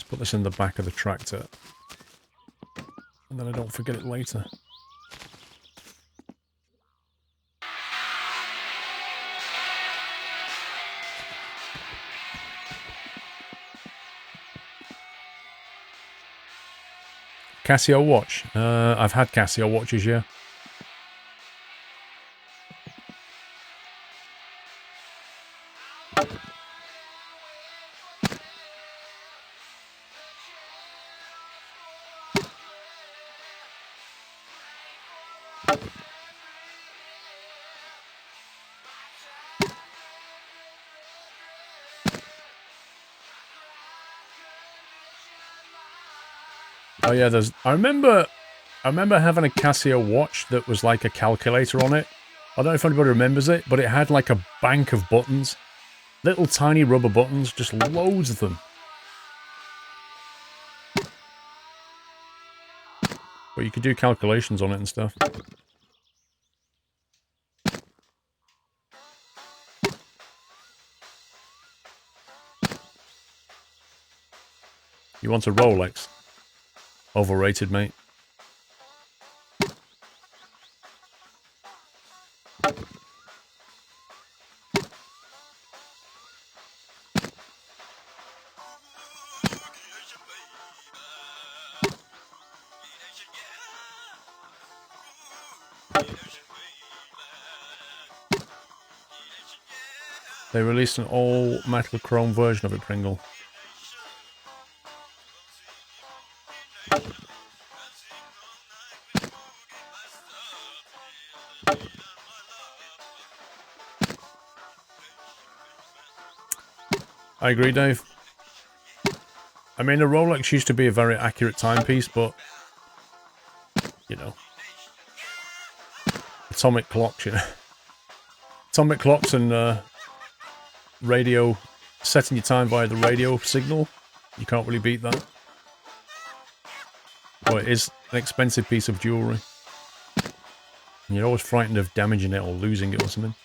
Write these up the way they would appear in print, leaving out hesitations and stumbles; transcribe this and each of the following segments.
put this in the back of the tractor. And then I don't forget it later. Casio watch. I've had Casio watches, yeah. Oh yeah, I remember having a Casio watch that was like a calculator on it. I don't know if anybody remembers it, but it had like a bank of buttons. Little tiny rubber buttons, just loads of them. But you could do calculations on it and stuff. You want a Rolex? Overrated, mate. They released an all-metal chrome version of it, Pringle. I agree, Dave. I mean, a Rolex used to be a very accurate timepiece, but, you know, atomic clocks, you know. Atomic clocks and radio, setting your time via the radio signal, you can't really beat that. But it is an expensive piece of jewellery. And you're always frightened of damaging it or losing it or something.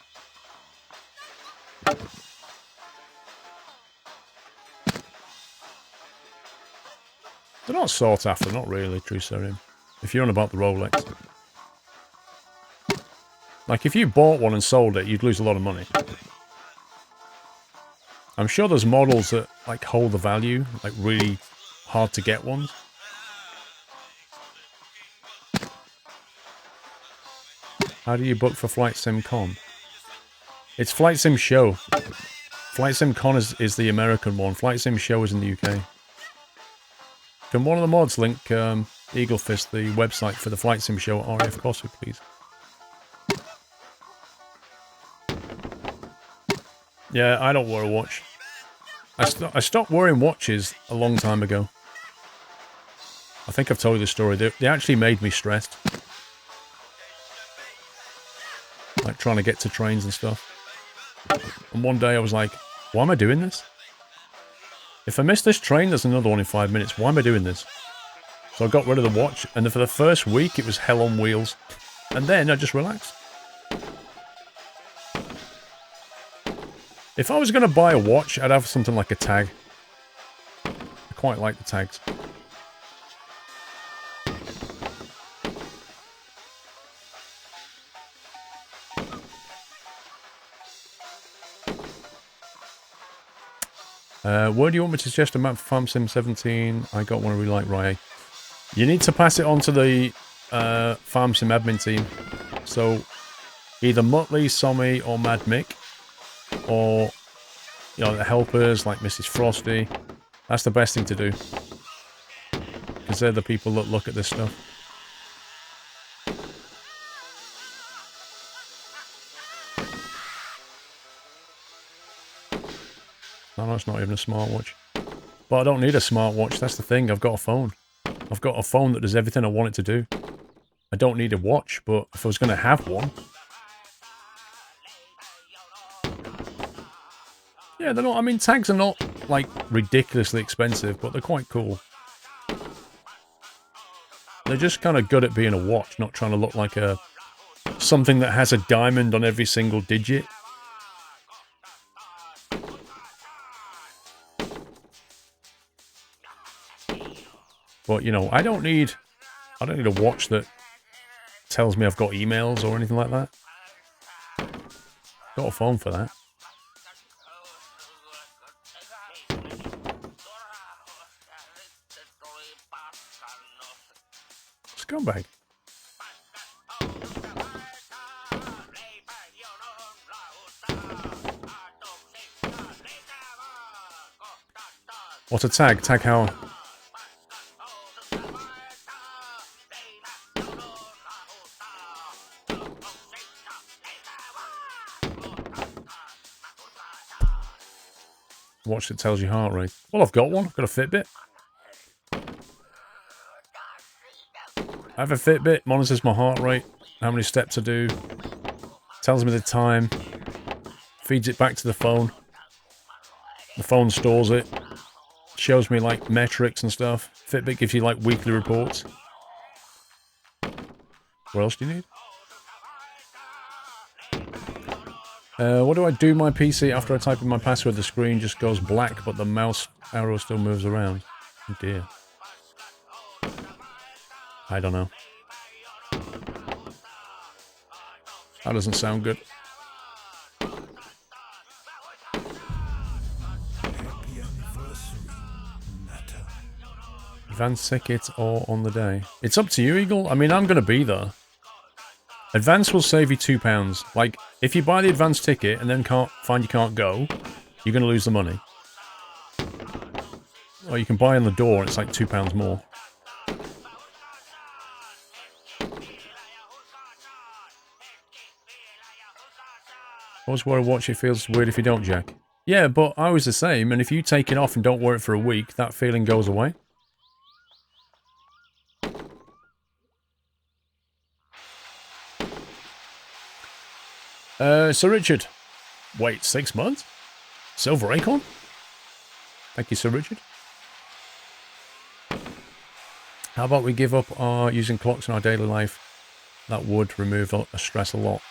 They're not sought after, not really, true Serium. If you're on about the Rolex. Like, if you bought one and sold it, you'd lose a lot of money. I'm sure there's models that, like, hold the value, like, really hard to get ones. How do you book for Flight Sim Con? It's Flight Sim Show. Flight Sim Con is the American one. Flight Sim Show is in the UK. Can one of the mods link Eagle Fist, the website for the Flight Sim Show at RAF Cossack, please? Yeah, I don't wear a watch. I stopped wearing watches a long time ago. I think I've told you the story. They actually made me stressed. Like trying to get to trains and stuff. And one day I was like, why am I doing this? If I miss this train, there's another one in 5 minutes. Why am I doing this? So I got rid of the watch, and for the first week, it was hell on wheels. And then I just relaxed. If I was going to buy a watch, I'd have something like a tag. I quite like the tags. Where do you want me to suggest a map for Farm Sim 17? I got one I really like, Rye. You need to pass it on to the Farm Sim admin team. So, either Muttley, Sommy, or Mad Mick. Or, you know, the helpers like Mrs. Frosty. That's the best thing to do. Because they're the people that look at this stuff. No, it's not even a smartwatch. But I don't need a smartwatch, that's the thing. I've got a phone. I've got a phone that does everything I want it to do. I don't need a watch, but if I was going to have one... Yeah, they're not... I mean, tags are not, like, ridiculously expensive, but they're quite cool. They're just kind of good at being a watch, not trying to look like a... something that has a diamond on every single digit. But, you know, I don't need a watch that tells me I've got emails or anything like that. Got a phone for that. Scumbag. What's a tag? Tag how? Watch that tells your heart rate. Well, I've got one. I've got a Fitbit. I have a Fitbit. Monitors my heart rate. How many steps I do. Tells me the time. Feeds it back to the phone. The phone stores it. Shows me, like, metrics and stuff. Fitbit gives you, like, weekly reports. What else do you need? What do I do my PC after I type in my password? The screen just goes black, but the mouse arrow still moves around. Oh dear. I don't know. That doesn't sound good. Advance ticket or on the day? It's up to you, Eagle. I mean, I'm going to be there. Advance will save you £2. Like, if you buy the advance ticket and then you can't go, you're going to lose the money. Or you can buy on the door and it's like £2 more. Always wear a watch, it feels weird if you don't, Jack. Yeah, but I was the same, and if you take it off and don't wear it for a week, that feeling goes away. Sir Richard. Wait, 6 months? Silver Acorn? Thank you, Sir Richard. How about we give up our using clocks in our daily life? That would remove a stress a lot.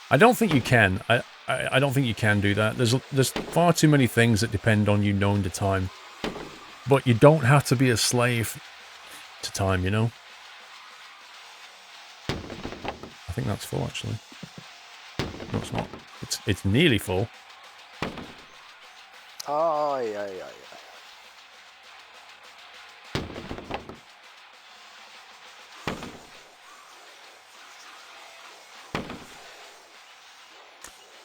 I don't think you can. I don't think you can do that. There's far too many things that depend on you knowing the time. But you don't have to be a slave to time, you know? I think that's full, actually. No, it's not. It's nearly full. Oh, yeah.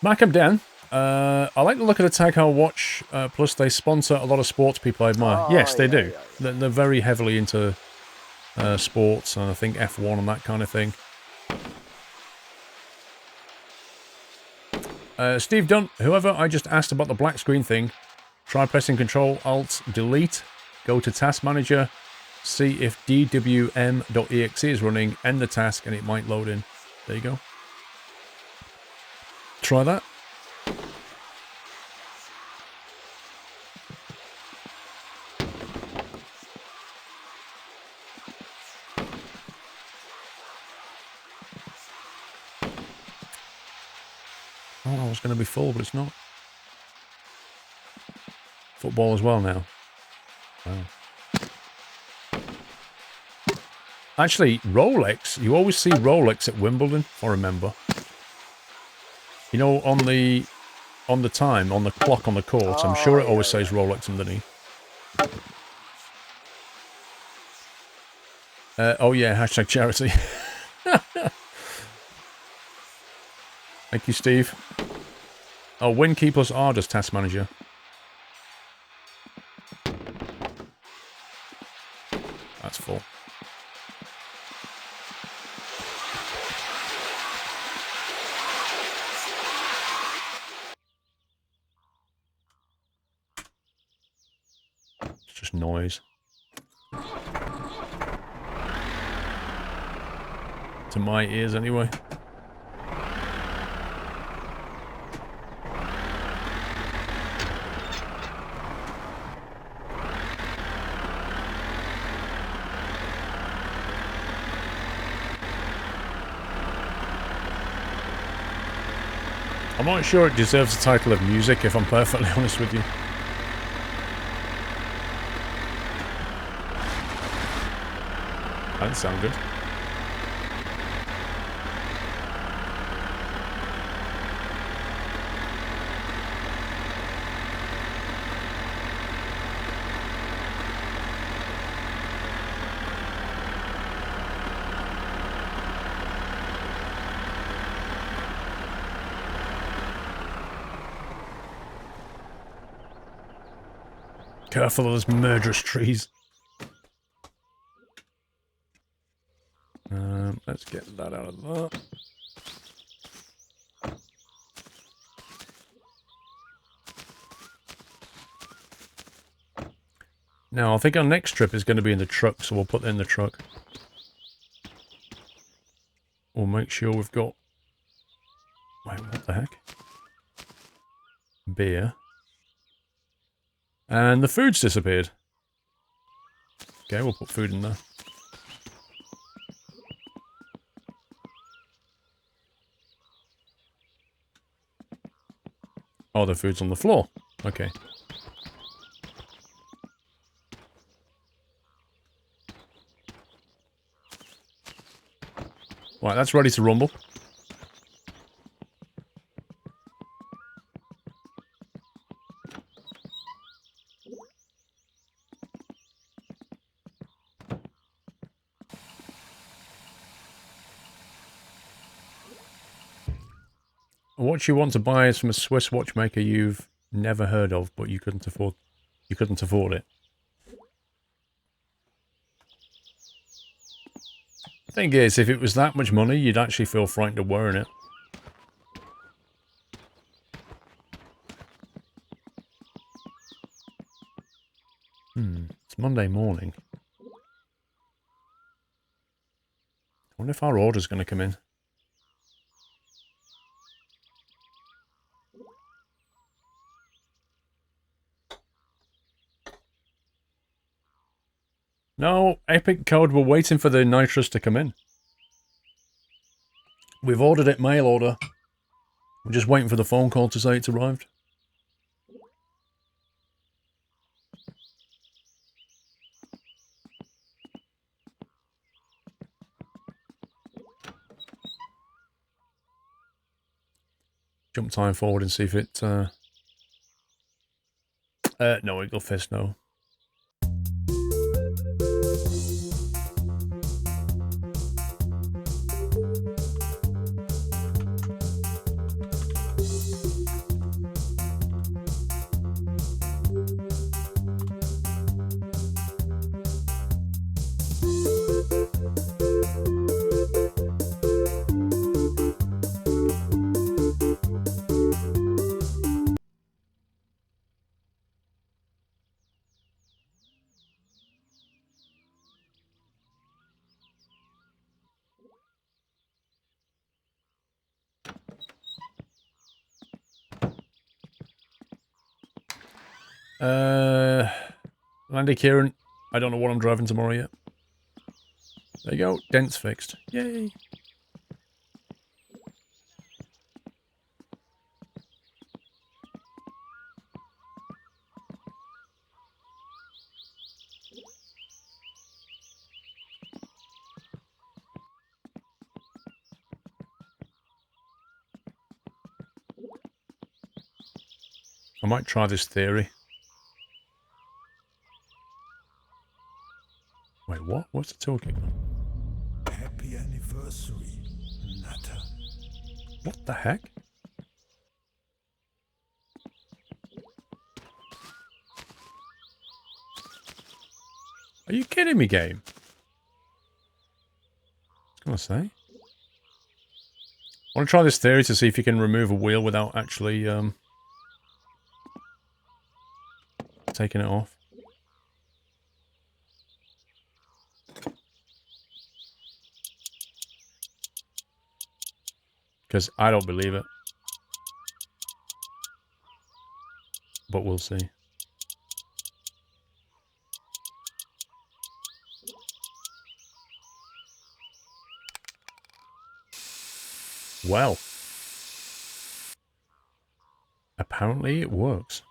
Mac, I'm down. I like the look of the Tag Heuer watch. Plus, they sponsor a lot of sports people I admire. Yes, they do. Yeah. They're very heavily into sports, and I think F1 and that kind of thing. Steve Dunn, whoever, I just asked about the black screen thing. Try pressing Control-Alt-Delete. Go to Task Manager. See if dwm.exe is running. End the task, and it might load in. There you go. Try that. Oh, I was going to be full, but it's not. Football as well now. Wow. Actually, Rolex. You always see Rolex at Wimbledon, if I remember. You know, on the time, on the clock on the court, I'm sure it always says Rolex underneath. Oh yeah, hashtag charity. Thank you, Steve. Oh, WinKey plus R does Task Manager. That's full. It's just noise. To my ears, anyway. I'm not sure it deserves the title of music, if I'm perfectly honest with you. That didn't sound good. Careful of those murderous trees. Let's get that out of there. Now, I think our next trip is going to be in the truck, so we'll put it in the truck. We'll make sure we've got... Wait, what the heck? Beer. And the food's disappeared. Okay, we'll put food in there. Oh, the food's on the floor. Okay. Right, that's ready to rumble. What you want to buy is from a Swiss watchmaker you've never heard of, but you couldn't afford. You couldn't afford it. The thing is, if it was that much money, you'd actually feel frightened of wearing it. It's Monday morning. I wonder if our order's going to come in. No, Epic Code, we're waiting for the nitrous to come in. We've ordered it mail order. We're just waiting for the phone call to say it's arrived. Jump time forward and see if it... no, Eagle Fist, no. Landy Kieran, I don't know what I'm driving tomorrow yet. There you go, dents fixed. Yay! I might try this theory. Wait, what? What's it talking about? Happy anniversary, Nutter. What the heck? Are you kidding me, game? I was gonna say. I want to try this theory to see if you can remove a wheel without actually taking it off. Because I don't believe it. But we'll see. Well. Apparently it works.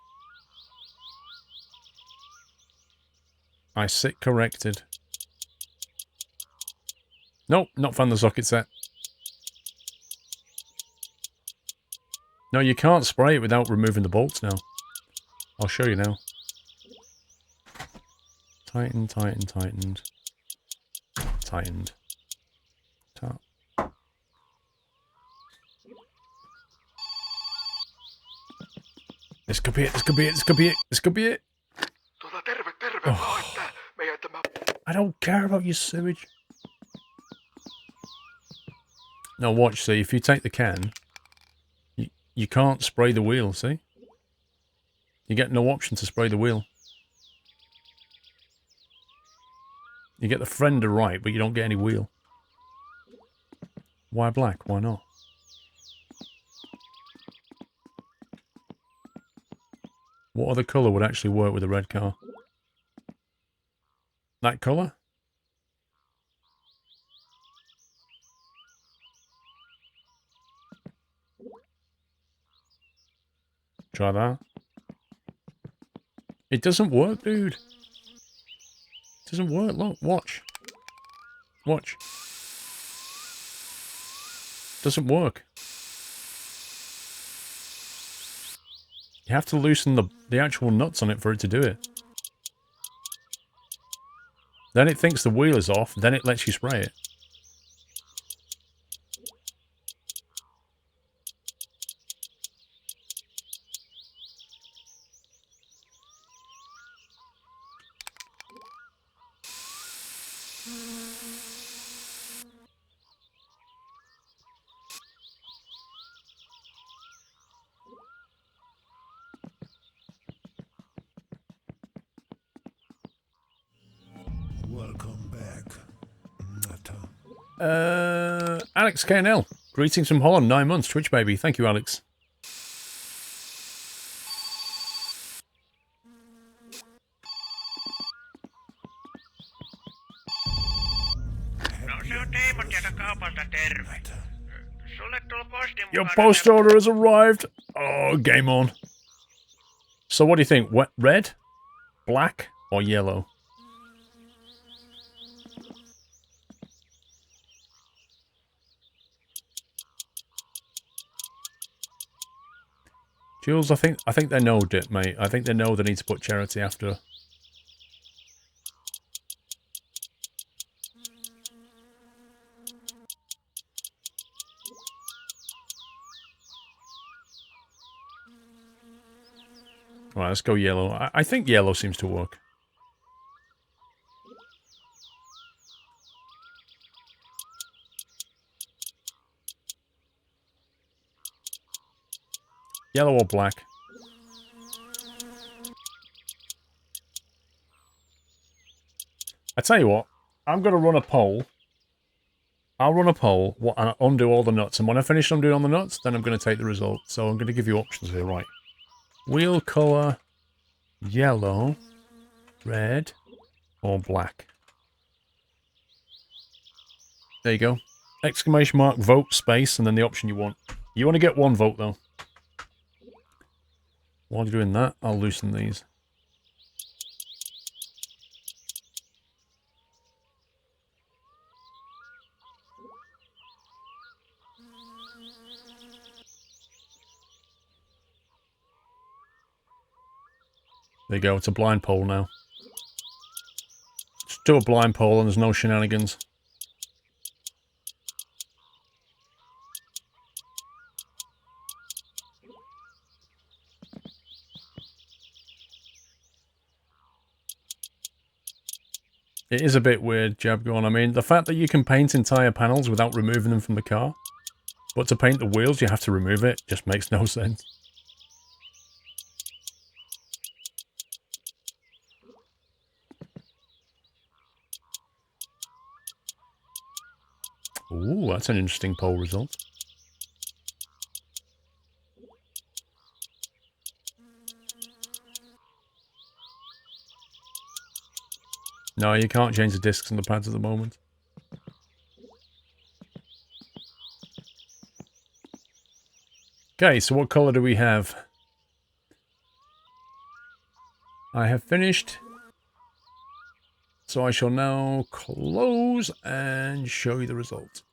I sit corrected. Nope, not found the socket set. No, you can't spray it without removing the bolts now. I'll show you now. Tightened, tightened, tightened. Tightened. Tap. This could be it, this could be it, this could be it, this could be it. Oh. I don't care about your sewage. Now watch, see, if you take the can, you can't spray the wheel, see? You get no option to spray the wheel. You get the fender right, but you don't get any wheel. Why black? Why not? What other colour would actually work with a red car? That colour? Try that. It doesn't work, dude. It doesn't work. Look, watch. Watch. Doesn't work. You have to loosen the actual nuts on it for it to do it. Then it thinks the wheel is off, then it lets you spray it. Welcome back, Nutter. Alex KNL. Greetings from Holland, 9 months. Twitch baby. Thank you, Alex. Your post order has arrived. Oh, game on. So what do you think? Red, black, or yellow? Jules, I think they know it, mate. I think they know they need to put charity after. Right, let's go yellow. I think yellow seems to work. Yellow or black? I tell you what, I'm going to run a poll. I'll run a poll and undo all the nuts. And when I finish undoing all the nuts, then I'm going to take the result. So I'm going to give you options here, right? Wheel colour, yellow, red, or black. There you go. Exclamation mark, vote, space, and then the option you want. You want to get one vote, though. While you're doing that, I'll loosen these. There you go, it's a blind poll now. Just do a blind poll and there's no shenanigans. It is a bit weird, Jabgon. I mean, the fact that you can paint entire panels without removing them from the car, but to paint the wheels you have to remove it, just makes no sense. Ooh, that's an interesting poll result. No, you can't change the discs on the pads at the moment. Okay, so what colour do we have? I have finished So I shall now close and show you the result.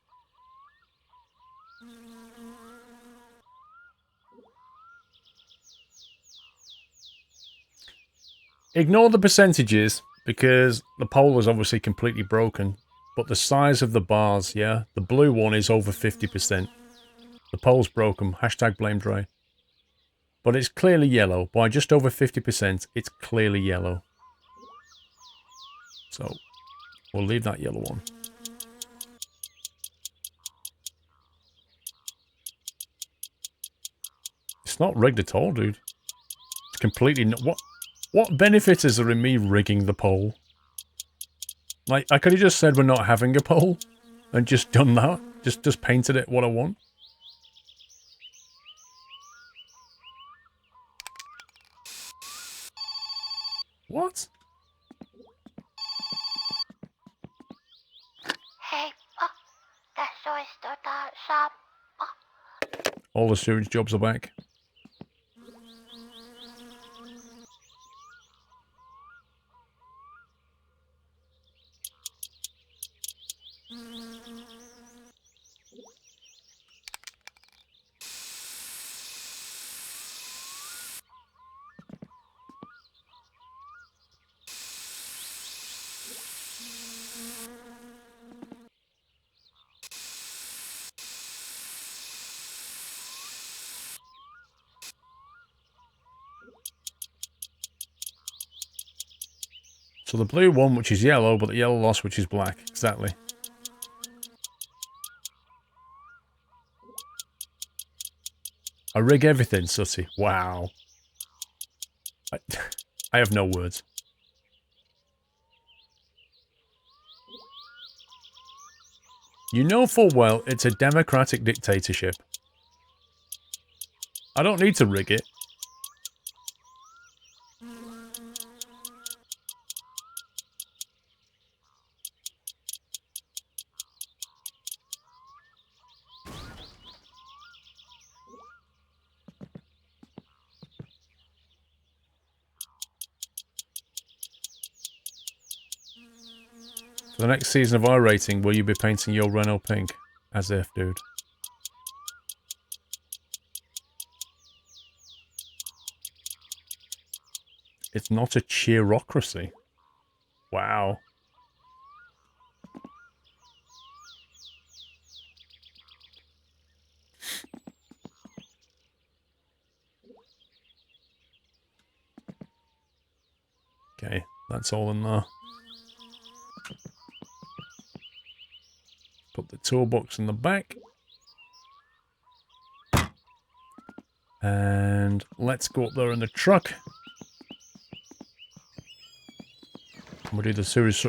Ignore the percentages because the pole is obviously completely broken. But the size of the bars, yeah? The blue one is over 50%. The pole's broken. Hashtag blame Dre. But it's clearly yellow. By just over 50%, it's clearly yellow. So, we'll leave that yellow one. It's not rigged at all, dude. It's completely... What benefit is there in me rigging the pole? Like, I could have just said we're not having a pole. And just done that. Just painted it what I want. What? All the sewage jobs are back. So the blue one, which is yellow, but the yellow lost, which is black. Exactly. I rig everything, Sooty. Wow. I have no words. You know full well it's a democratic dictatorship. I don't need to rig it. For the next season of iRating, will you be painting your Renault pink? As if, dude. It's not a cheerocracy. Wow. Okay, that's all in there. Put the toolbox in the back. And let's go up there in the truck. We'll do the sewage,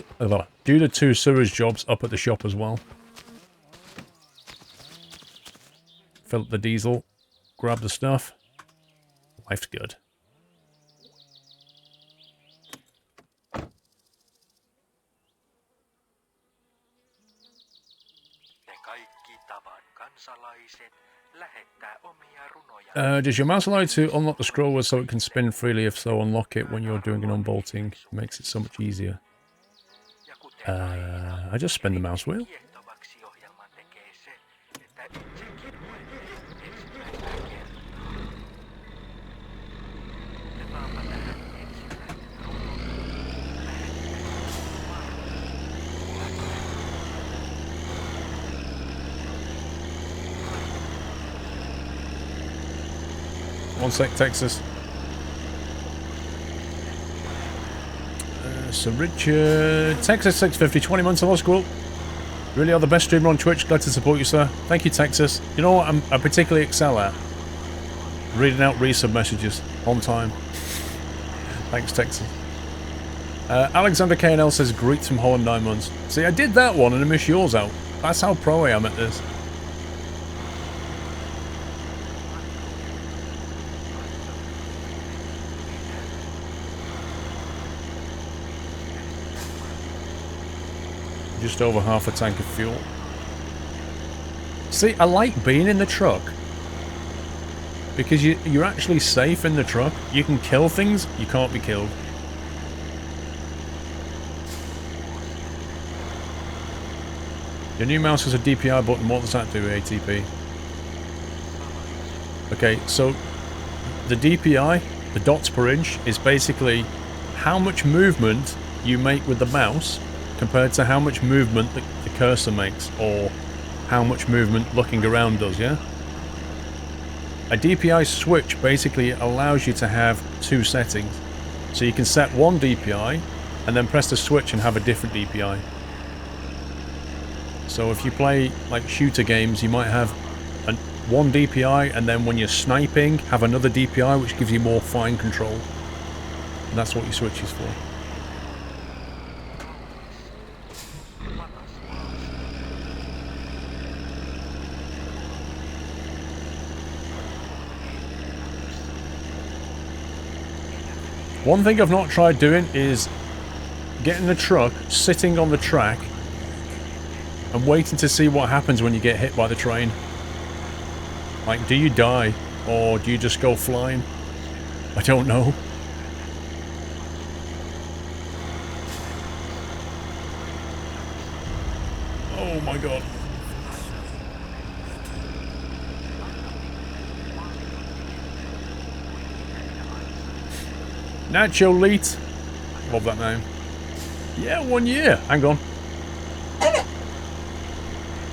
do the 2 sewage jobs up at the shop as well. Fill up the diesel. Grab the stuff. Life's good. Does your mouse allow you to unlock the scroll wheel so it can spin freely? If so, unlock it when you're doing an unbolting. It makes it so much easier. I just spin the mouse wheel. One sec, Texas. So Richard, Texas 650, 20 months, hello school. Really are the best streamer on Twitch. Glad to support you, sir. Thank you, Texas. You know what I particularly excel at? Reading out resub messages on time. Thanks, Texas. Alexander KNL says, greets from Holland 9 months. See, I did that one and I missed yours out. That's how pro I am at this. Just over half a tank of fuel. See, I like being in the truck. Because you're actually safe in the truck. You can kill things, you can't be killed. Your new mouse has a DPI button. What does that do, ATP? Okay, so the DPI, the dots per inch, is basically how much movement you make with the mouse compared to how much movement the cursor makes, or how much movement looking around does, yeah? A DPI switch basically allows you to have two settings. So you can set one DPI and then press the switch and have a different DPI. So if you play like shooter games, you might have one DPI, and then when you're sniping, have another DPI which gives you more fine control. And that's what your switch is for. One thing I've not tried doing is getting the truck, sitting on the track, and waiting to see what happens when you get hit by the train. Like, do you die? Or do you just go flying? I don't know. Oh my god. Nacho Leet. Love that name. Yeah, 1 year. Hang on.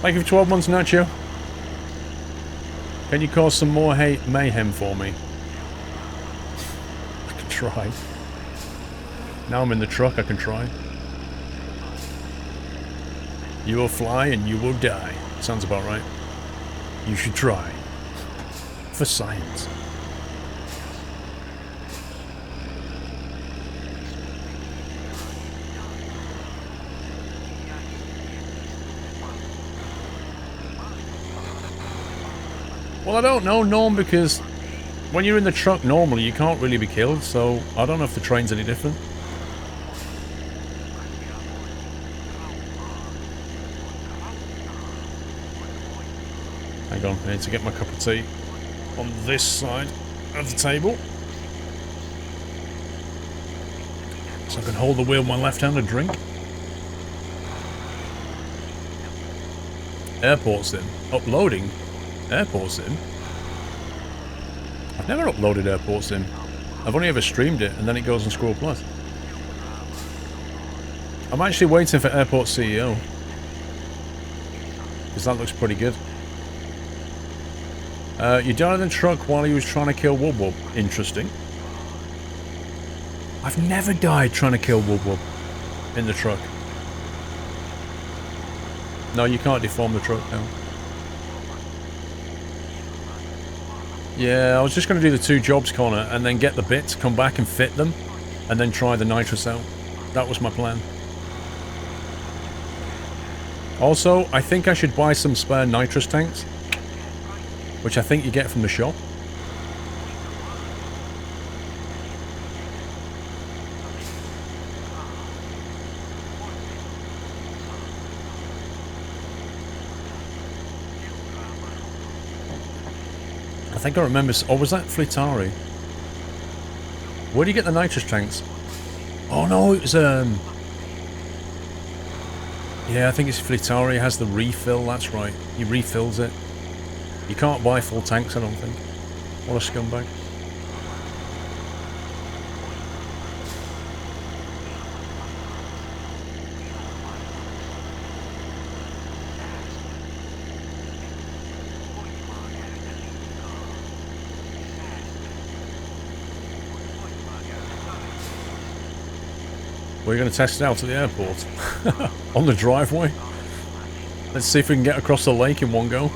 Thank you for 12 months, Nacho. Can you cause some more mayhem for me? I can try. Now I'm in the truck, I can try. You will fly and you will die. Sounds about right. You should try. For science. Well, I don't know, Norm, because when you're in the truck normally you can't really be killed, so I don't know if the train's any different. Hang on, I need to get my cup of tea on this side of the table. So I can hold the wheel with my left hand and drink. Airport sim. Uploading Airport sim? I've never uploaded Airport sim. I've only ever streamed it and then it goes on SquirrelPlus. I'm actually waiting for Airport CEO. Because that looks pretty good. You died in the truck while he was trying to kill Wub Wub. Interesting. I've never died trying to kill Wub Wub in the truck. No, you can't deform the truck now. Yeah, I was just going to do the 2 jobs, Connor, and then get the bits, come back and fit them, and then try the nitrous out. That was my plan. Also, I think I should buy some spare nitrous tanks, which I think you get from the shop. I think I remember... Oh, was that Flittari? Where do you get the nitrous tanks? Oh no, it was... Yeah, I think it's Flittari. It has the refill, that's right. He refills it. You can't buy full tanks, I don't think. What a scumbag. We're going to test it out at the airport. On the driveway. Let's see if we can get across the lake in one go.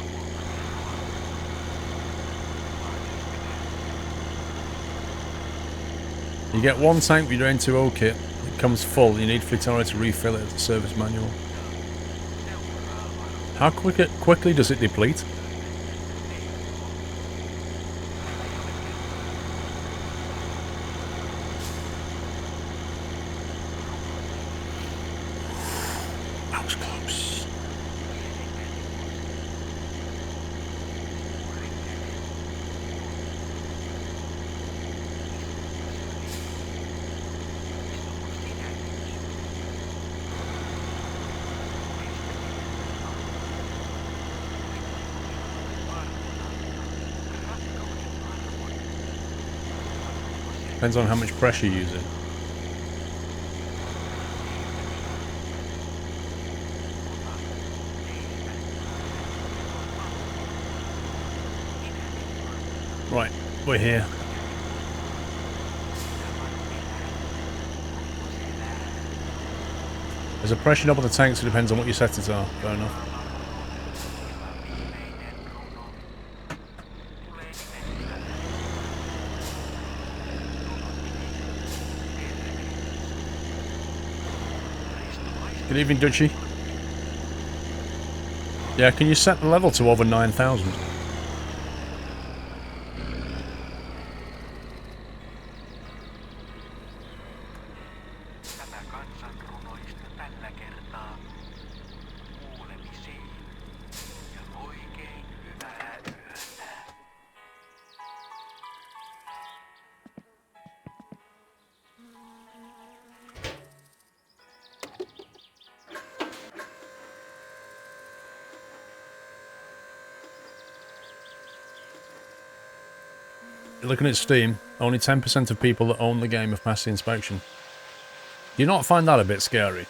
You get 1 tank with your N2O kit. It comes full. You need Flittari to refill it at the service manual. How quickly does it deplete? That was close. Depends on how much pressure you're using. Right, we're here. There's a pressure knob on the tank, so it depends on what your settings are. Fair enough. Good evening, Dutchie. Yeah, can you set the level to over 9,000? Looking at Steam, only 10% of people that own the game have passed the inspection. Do you not find that a bit scary?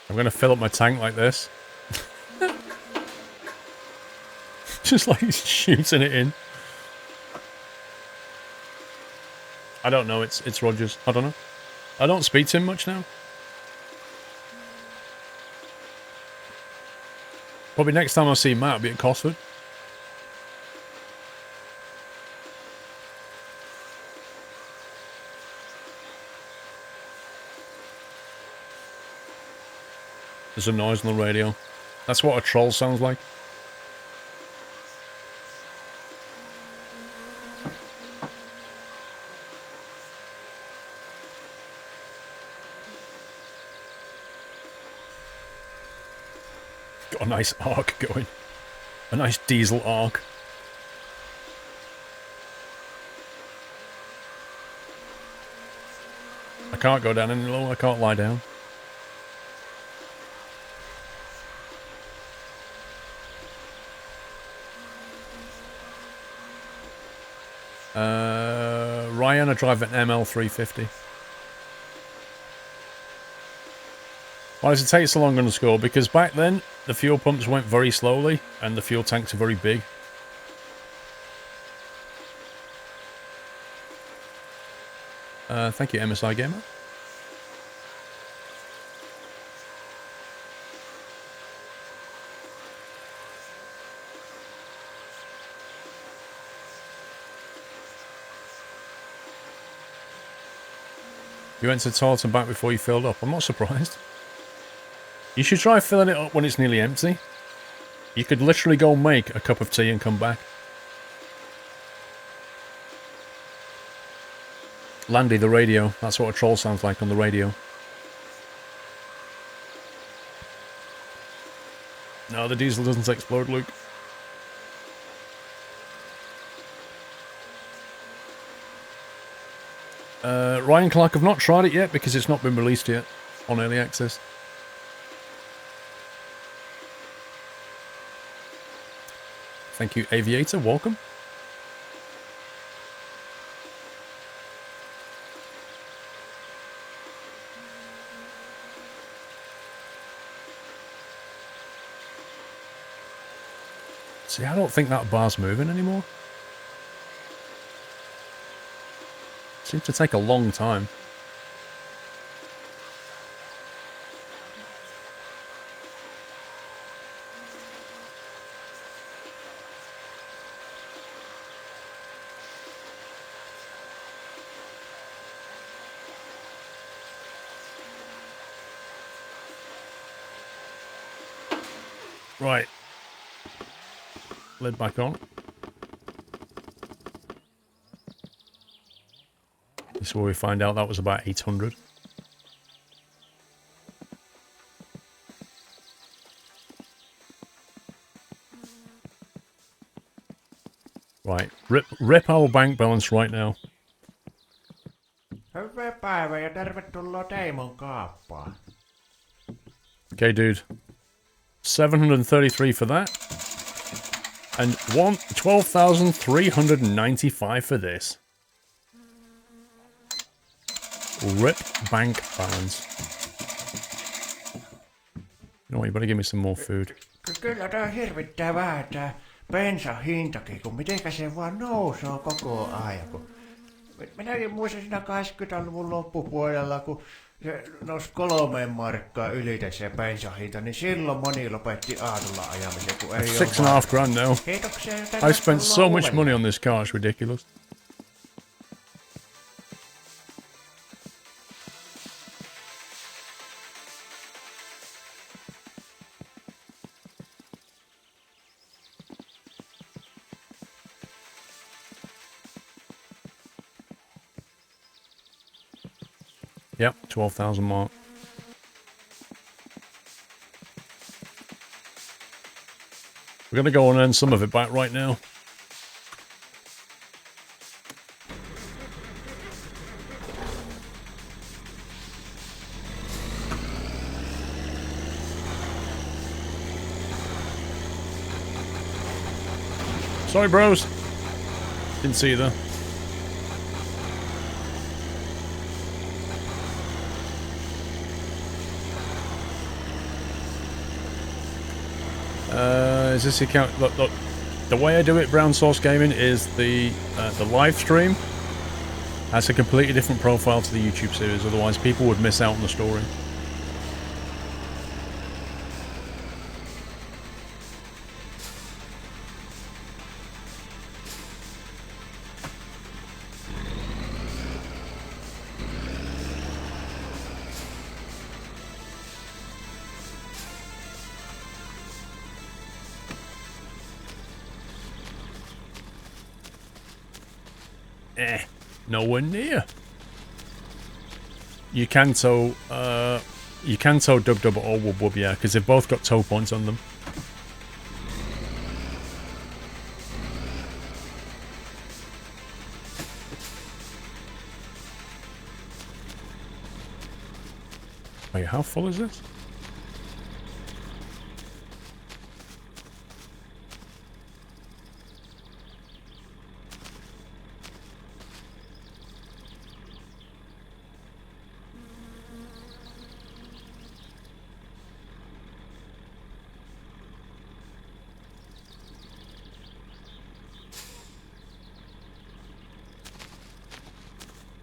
I'm going to fill up my tank like this. Just like he's shooting it in. I don't know, it's Rogers. I don't know. I don't speak to him much now. Probably next time I see Matt, it'll be at Cosford. There's a noise on the radio. That's what a troll sounds like. Got a nice arc going. A nice diesel arc. I can't go down any lower, I can't lie down. Ryan, I drive an ML350. Why does it take so long on the score? Because back then, the fuel pumps went very slowly, and the fuel tanks are very big. Thank you, MSI Gamer. You went to the toilet and back before you filled up. I'm not surprised. You should try filling it up when it's nearly empty. You could literally go make a cup of tea and come back. Landy, the radio. That's what a troll sounds like on the radio. No, the diesel doesn't explode, Luke. Ryan Clark, I've not tried it yet because it's not been released yet on early access. Thank you, Aviator. Welcome. See, I don't think that bar's moving anymore. Seems to take a long time. Right. Lid back on. This is where we find out that was about 800. Right. Rip our bank balance right now. päivää ja tervetuloa Teimon kaappaan. Okay, dude. 733 for that. And 12,395 for this. Rip bank balance. You know what, you better give me some more food. Kyllä tää hirvittää vähän tää bensan hintakin, kun mitenkä se vaan nousee koko ajan. Minäkin muistan siinä 80-luvun loppupuolella, kun se nousi 3 markkaa ylitä se bensan hinta, niin silloin moni lopetti aamulla ajamisen, kun ei ole 6.5 grand now. Kiitoksia. I spent so much money on this car, it's ridiculous. Yep, 12,000 mark. We're gonna go and earn some of it back right now. Sorry, bros. Didn't see you there. Is this account? Look, the way I do it, Brown Source Gaming, is the live stream has a completely different profile to the YouTube series. Otherwise, people would miss out on the story. Nowhere near. You can tow Dub Dub or Wub Wub, yeah, because they've both got tow points on them. Wait, how full is this?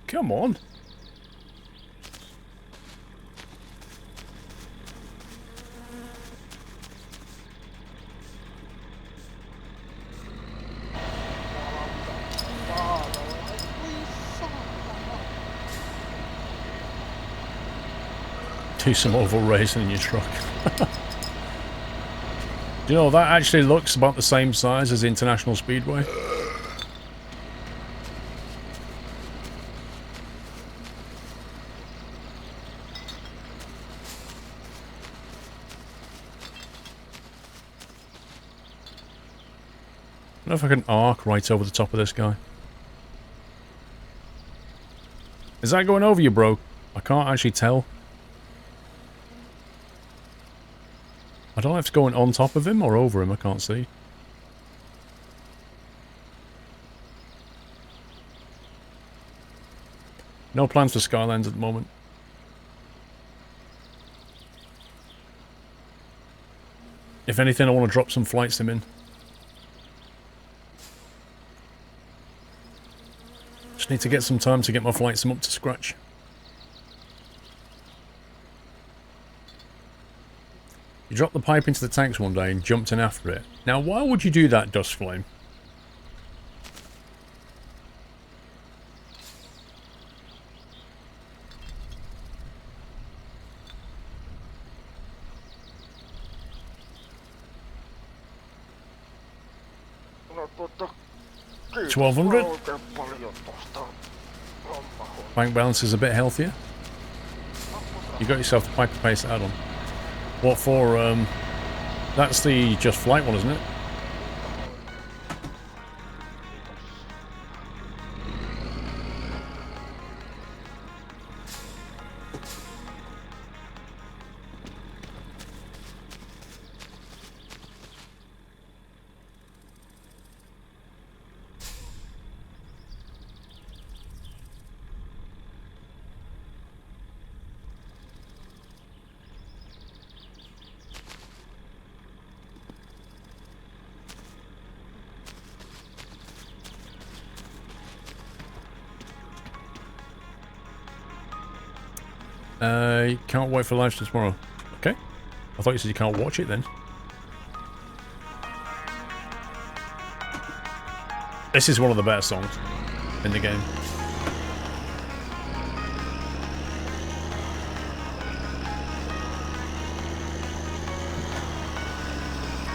Come on. Do some oval racing in your truck. Do you know, that actually looks about the same size as the International Speedway. I don't know if I can arc right over the top of this guy. Is that going over you, bro? I can't actually tell. I don't know if it's going on top of him or over him, I can't see. No plans for Skylands at the moment. If anything, I want to drop some flight sim in. Just need to get some time to get my flight sim up to scratch. You dropped the pipe into the tanks one day and jumped in after it. Now, why would you do that, Dust Flame? $1,200? Bank balance is a bit healthier. You got yourself the Piper Pace add-on. What for? That's the Just Flight one, isn't it? Can't wait for live stream tomorrow. Okay. I thought you said you can't watch it then. This is one of the better songs in the game.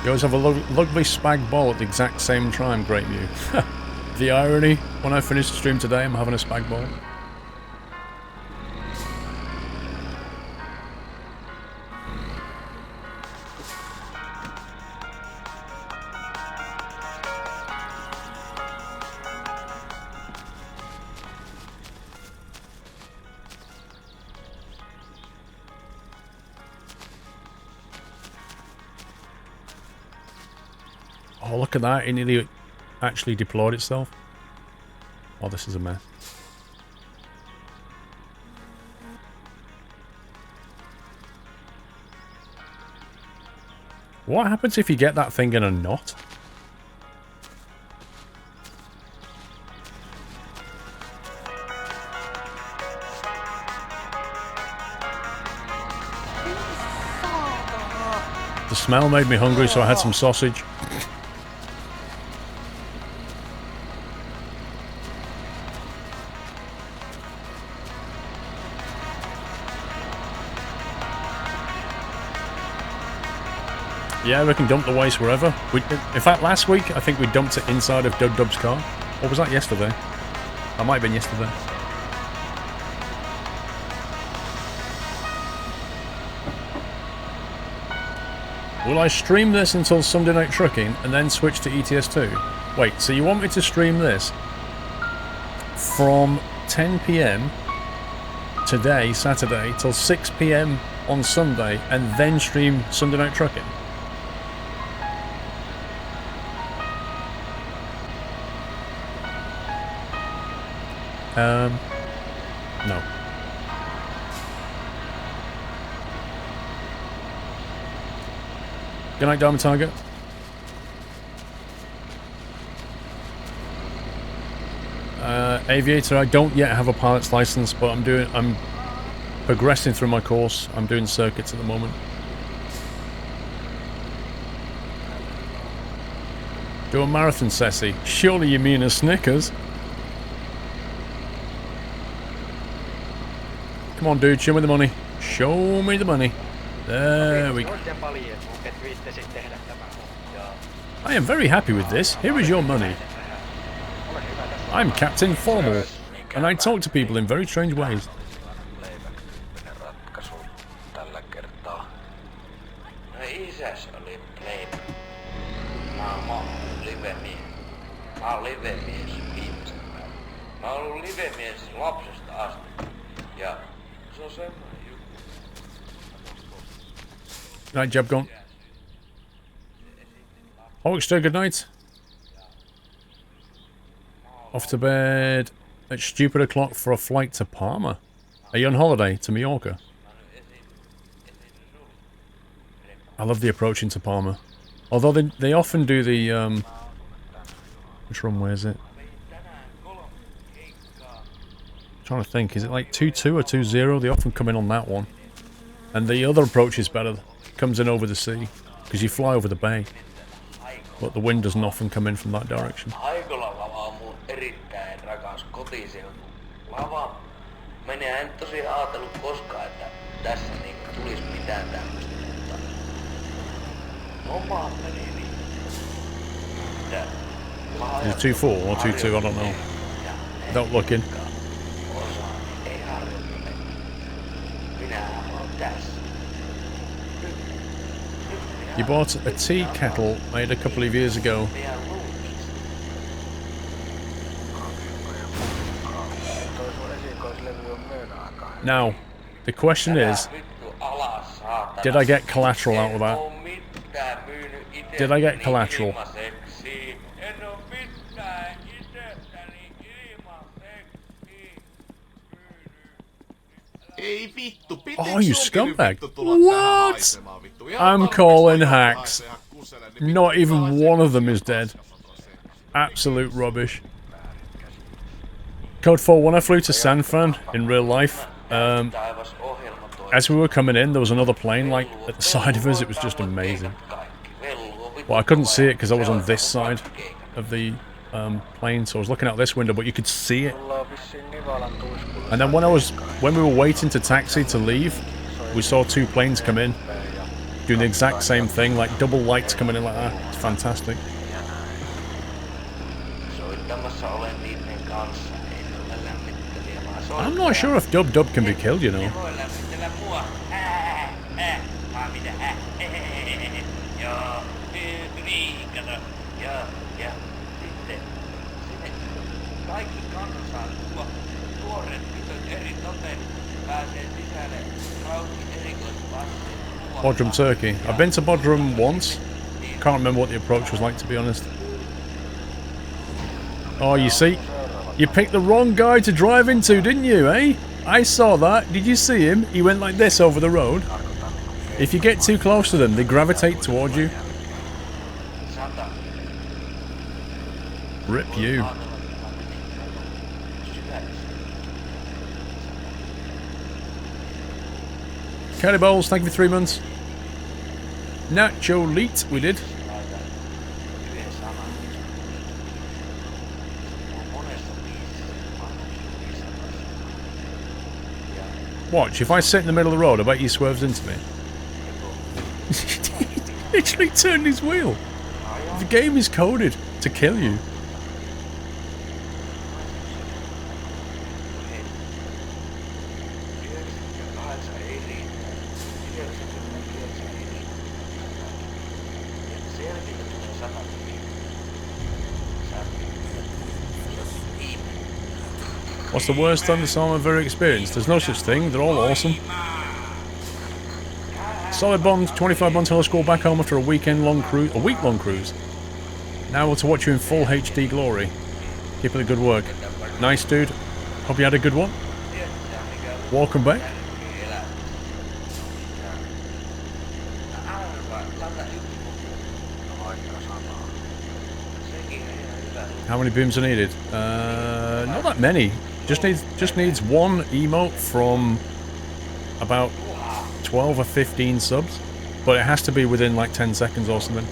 You always have a lovely spag ball at the exact same time, Great Mew. The irony, when I finish the stream today, I'm having a spag ball. Oh, look at that. It nearly actually deployed itself. Oh, this is a mess. What happens if you get that thing in a knot? The smell made me hungry, so I had some sausage. Yeah, we can dump the waste wherever. In fact, last week, I think we dumped it inside of Dub Dub's car. Or was that yesterday? That might have been yesterday. Will I stream this until Sunday Night Trucking and then switch to ETS2? Wait, so you want me to stream this from 10 PM today, Saturday, till 6 PM on Sunday and then stream Sunday Night Trucking? No. Good night, Diamond Target. Aviator, I don't yet have a pilot's license, but I'm progressing through my course. I'm doing circuits at the moment. Do a marathon, Ceci. Surely you mean a Snickers? Come on, dude, show me the money. Show me the money. There we go. I am very happy with this. Here is your money. I'm Captain Formal, and I talk to people in very strange ways. Night, job gone. Hawkster, good night. Off to bed at stupid o'clock for a flight to Palma. Are you on holiday to Mallorca? I love the approach into Palma. Although they often do the which runway is it? I'm trying to think, is it like 2-2 or 2-0? They often come in on that one. And the other approach is better. Comes in over the sea, because you fly over the bay. But the wind doesn't often come in from that direction. Is it 2-4 or 2-2? I don't know. Without looking. You bought a tea kettle made a couple of years ago. Now, the question is, did I get collateral out of that? Did I get collateral? Oh, you scumbag. What? I'm calling hacks. Not even one of them is dead. Absolute rubbish. Code 4, when I flew to San Fran in real life, as we were coming in, there was another plane, like, at the side of us. It was just amazing. Well, I couldn't see it because I was on this side of the plane, so I was looking out this window, but you could see it. And then when we were waiting to taxi to leave, we saw 2 planes come in, doing the exact same thing, like double lights coming in like that. It's fantastic. I'm not sure if Dub Dub can be killed, you know. Bodrum, Turkey. I've been to Bodrum once. Can't remember what the approach was like, to be honest. Oh, you see? You picked the wrong guy to drive into, didn't you, eh? I saw that. Did you see him? He went like this over the road. If you get too close to them, they gravitate towards you. Rip you. Kelly Bowles, thank you for 3 months. Nacho Leet, we did. Watch, if I sit in the middle of the road, I bet he swerves into me. He literally turned his wheel. The game is coded to kill you. What's the worst thunderstorm I've ever experienced? There's no such thing, they're all awesome. Solid Bond, 25 months hello school back home after a week-long cruise. Now able to watch you in full HD glory. Keep up the good work. Nice dude. Hope you had a good one. Welcome back. How many booms are needed? Not that many. Just needs one emote from about 12 or 15 subs, but it has to be within like 10 seconds or something.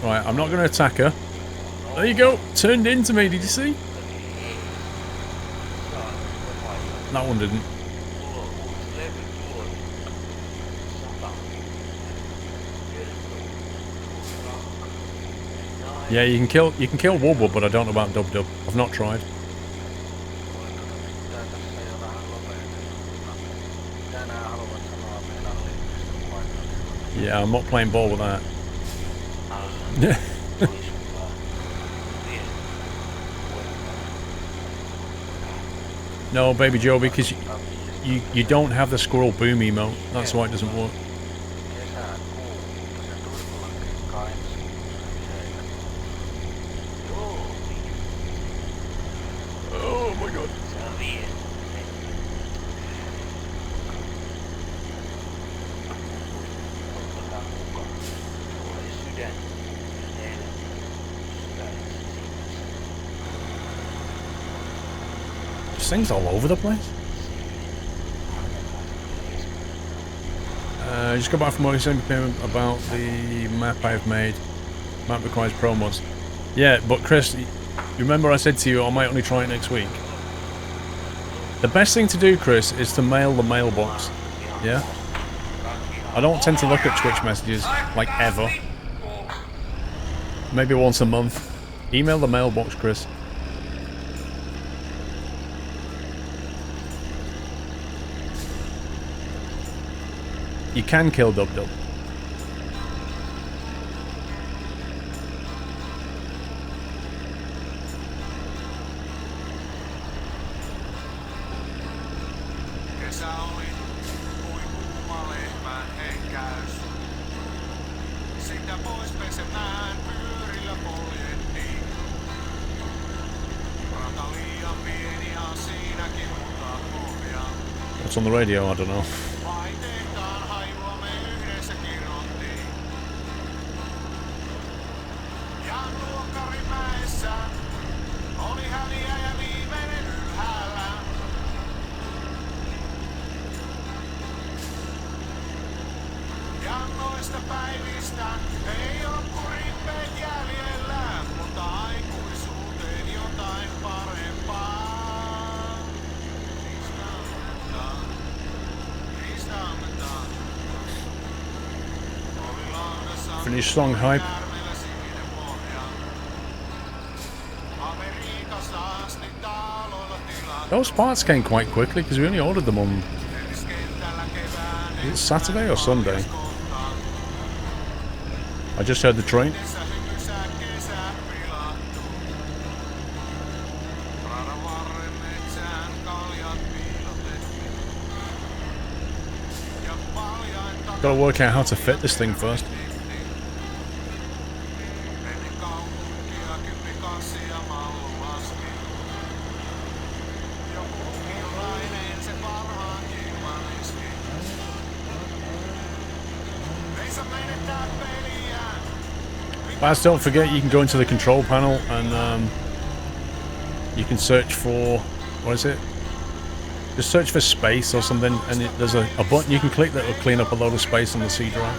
Right, I'm not going to attack her. There you go. Turned into me. Did you see? That one didn't. Yeah, you can kill Wubble, but I don't know about Dub Dub. I've not tried. Yeah, I'm not playing ball with that. No, Baby Joe, because you don't have the squirrel boom emote. That's why it doesn't work. Oh my god. This thing's all over the place. Just got back from work and about the map I've made. Map requires promos. Yeah, but Chris, you remember I said to you I might only try it next week? The best thing to do, Chris, is to mail the mailbox. Yeah? I don't tend to look at Twitch messages, like, ever. Maybe once a month. Email the mailbox, Chris. You can kill Dub Dub. What's on the radio? I don't know. Finish song hype. Those parts came quite quickly because we only ordered them on... Is it Saturday or Sunday? I just heard the train. Gotta work out how to fit this thing first. But don't forget, you can go into the control panel and you can search for, what is it? Just search for space or something, and there's a button you can click that will clean up a load of space on the C drive.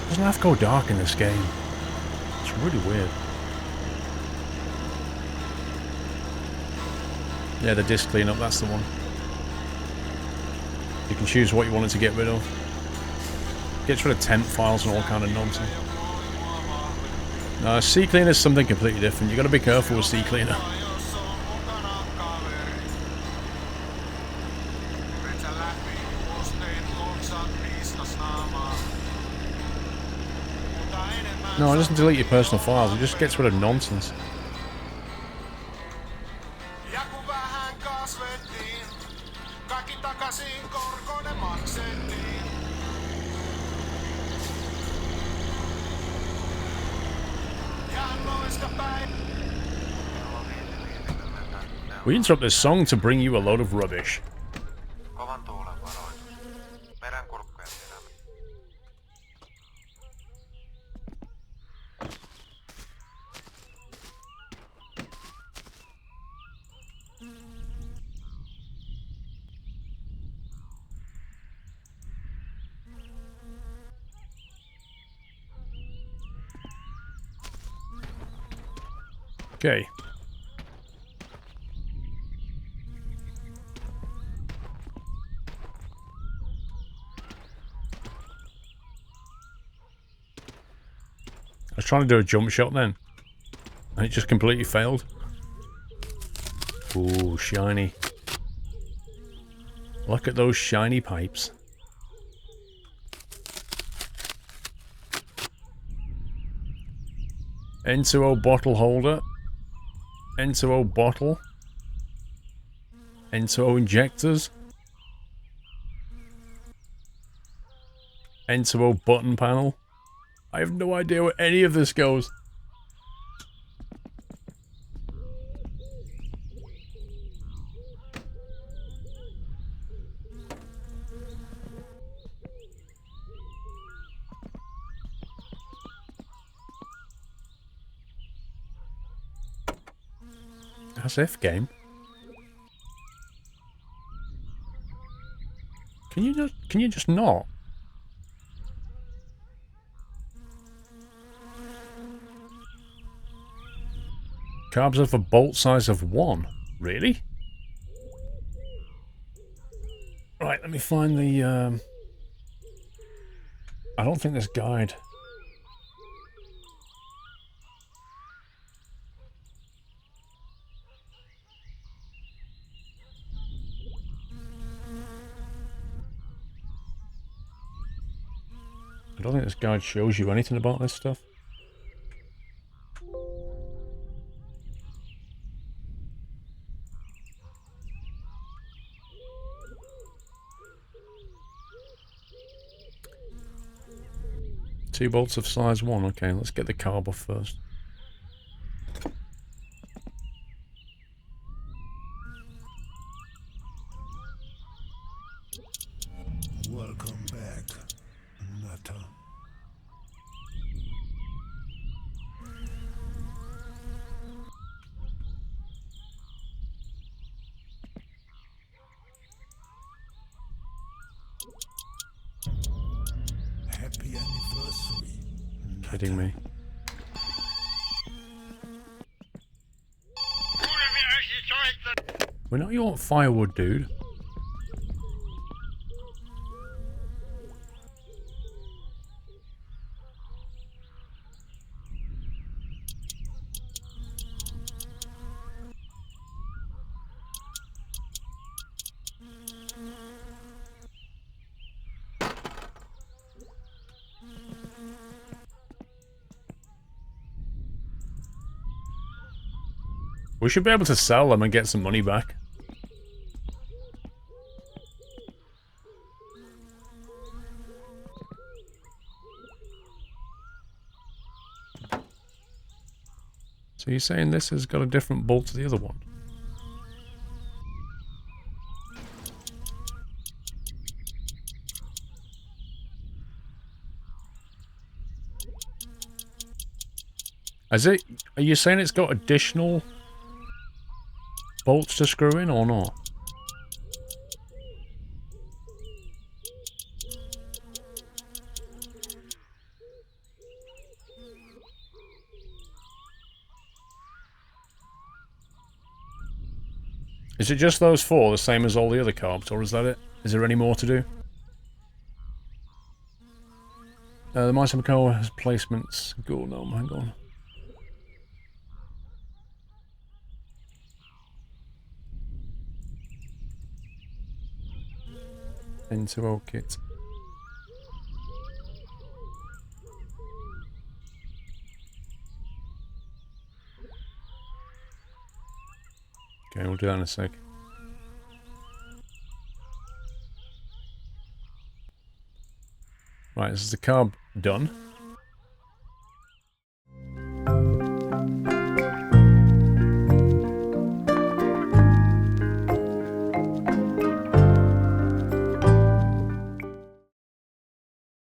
It doesn't have to go dark in this game. It's really weird. Yeah, the disk cleanup, that's the one. You can choose what you wanted to get rid of. Gets rid of temp files and all kind of nonsense. C cleaner is something completely different. You got to be careful with C cleaner. No, it doesn't delete your personal files. It just gets rid of nonsense. We interrupt this song to bring you a load of rubbish. Okay. I was trying to do a jump shot then, and it just completely failed. Ooh, shiny. Look at those shiny pipes. N2O bottle holder. N2O bottle. N2O injectors. N2O button panel. I have no idea where any of this goes. That's F game. Can you just not? Carbs of a bolt size of 1. Really? Right, let me find the I don't think this guide. I don't think this guide shows you anything about this stuff. Two bolts of size 1. Okay, let's get the carb off first. Welcome back, Nata. Happy anniversary. Kidding me. We know you want firewood, dude. We should be able to sell them and get some money back. So you're saying this has got a different bolt to the other one? Is it? Are you saying it's got additional bolts to screw in or not? Is it just those four, the same as all the other carbs, or is that it? Is there any more to do? The Mysomaco has placements. Go, no, hang on. Into old kit. Okay, we'll do that in a sec. Right, this is the carb done.